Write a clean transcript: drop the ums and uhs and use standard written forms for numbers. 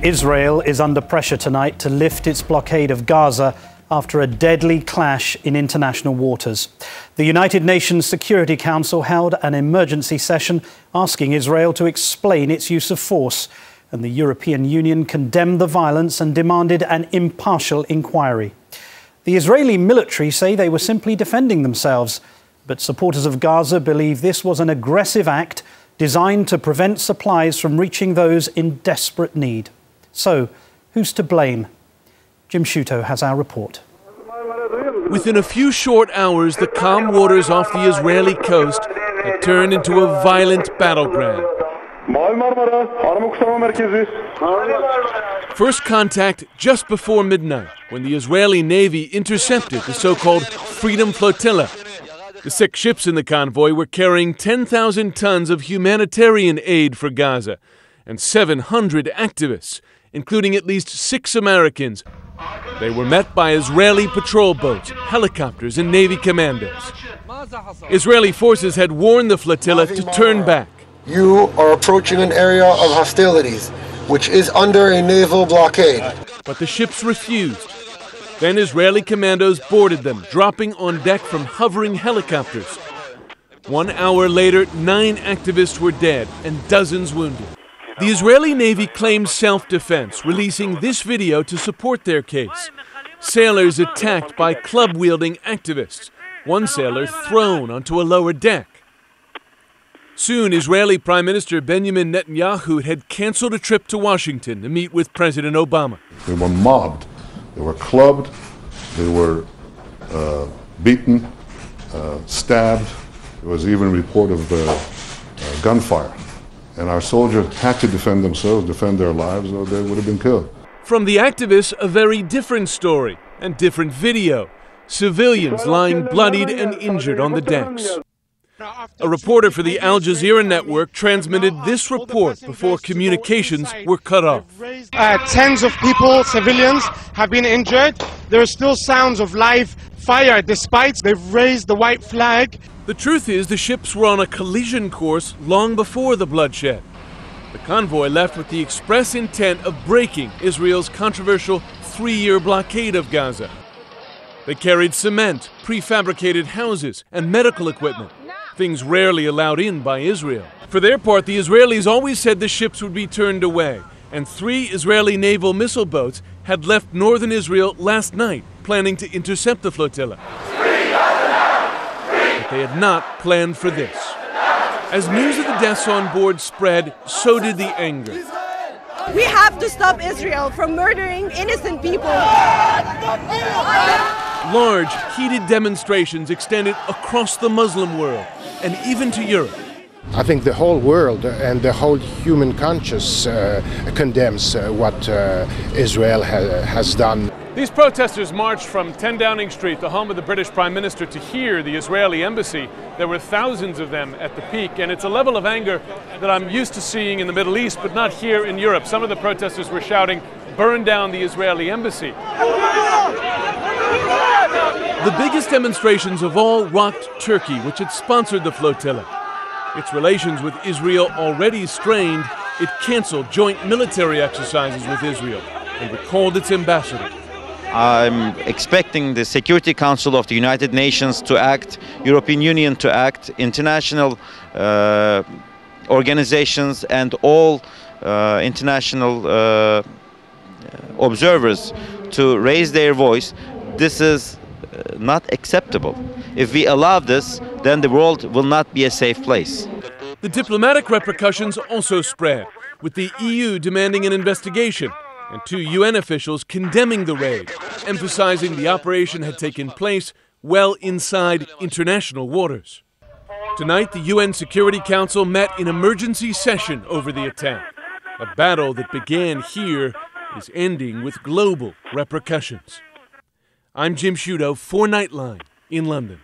Israel is under pressure tonight to lift its blockade of Gaza after a deadly clash in international waters. The United Nations Security Council held an emergency session asking Israel to explain its use of force, and the European Union condemned the violence and demanded an impartial inquiry. The Israeli military say they were simply defending themselves, but supporters of Gaza believe this was an aggressive act designed to prevent supplies from reaching those in desperate need. So, who's to blame? Jim Sciutto has our report. Within a few short hours, the calm waters off the Israeli coast had turned into a violent battleground. First contact just before midnight, when the Israeli Navy intercepted the so-called Freedom Flotilla. The 6 ships in the convoy were carrying 10,000 tons of humanitarian aid for Gaza and 700 activists, including at least 6 Americans. They were met by Israeli patrol boats, helicopters, and Navy commandos. Israeli forces had warned the flotilla to turn back. You are approaching an area of hostilities, which is under a naval blockade. But the ships refused. Then Israeli commandos boarded them, dropping on deck from hovering helicopters. 1 hour later, 9 activists were dead and dozens wounded. The Israeli Navy claims self-defense, releasing this video to support their case. Sailors attacked by club-wielding activists. One sailor thrown onto a lower deck. Soon, Israeli Prime Minister Benjamin Netanyahu had canceled a trip to Washington to meet with President Obama. They were mobbed, they were clubbed, they were beaten, stabbed. There was even a report of gunfire. And our soldiers had to defend themselves, defend their lives, or they would have been killed. From the activists, a very different story and different video. Civilians lying bloodied and injured on the decks. A reporter for the Al Jazeera network transmitted this report before communications were cut off. Tens of people, civilians, have been injured. There are still sounds of live fire despite they've raised the white flag. The truth is, the ships were on a collision course long before the bloodshed. The convoy left with the express intent of breaking Israel's controversial 3-year blockade of Gaza. They carried cement, prefabricated houses, and medical equipment, things rarely allowed in by Israel. For their part, the Israelis always said the ships would be turned away, and 3 Israeli naval missile boats had left northern Israel last night, planning to intercept the flotilla. They had not planned for this. As news of the deaths on board spread, so did the anger. We have to stop Israel from murdering innocent people. Large, heated demonstrations extended across the Muslim world and even to Europe. I think the whole world and the whole human conscience condemns what Israel has done. These protesters marched from 10 Downing Street, the home of the British Prime Minister, to here, the Israeli embassy. There were thousands of them at the peak, and it's a level of anger that I'm used to seeing in the Middle East, but not here in Europe. Some of the protesters were shouting, "Burn down the Israeli embassy." The biggest demonstrations of all rocked Turkey, which had sponsored the flotilla. Its relations with Israel already strained, it canceled joint military exercises with Israel and recalled its ambassador. I'm expecting the Security Council of the United Nations to act, European Union to act, international organizations and all international observers to raise their voice. This is not acceptable. If we allow this, then the world will not be a safe place. The diplomatic repercussions also spread, with the EU demanding an investigation and 2 UN officials condemning the raid, emphasizing the operation had taken place well inside international waters. Tonight, the UN Security Council met in emergency session over the attack. A battle that began here is ending with global repercussions. I'm Jim Sciutto for Nightline in London.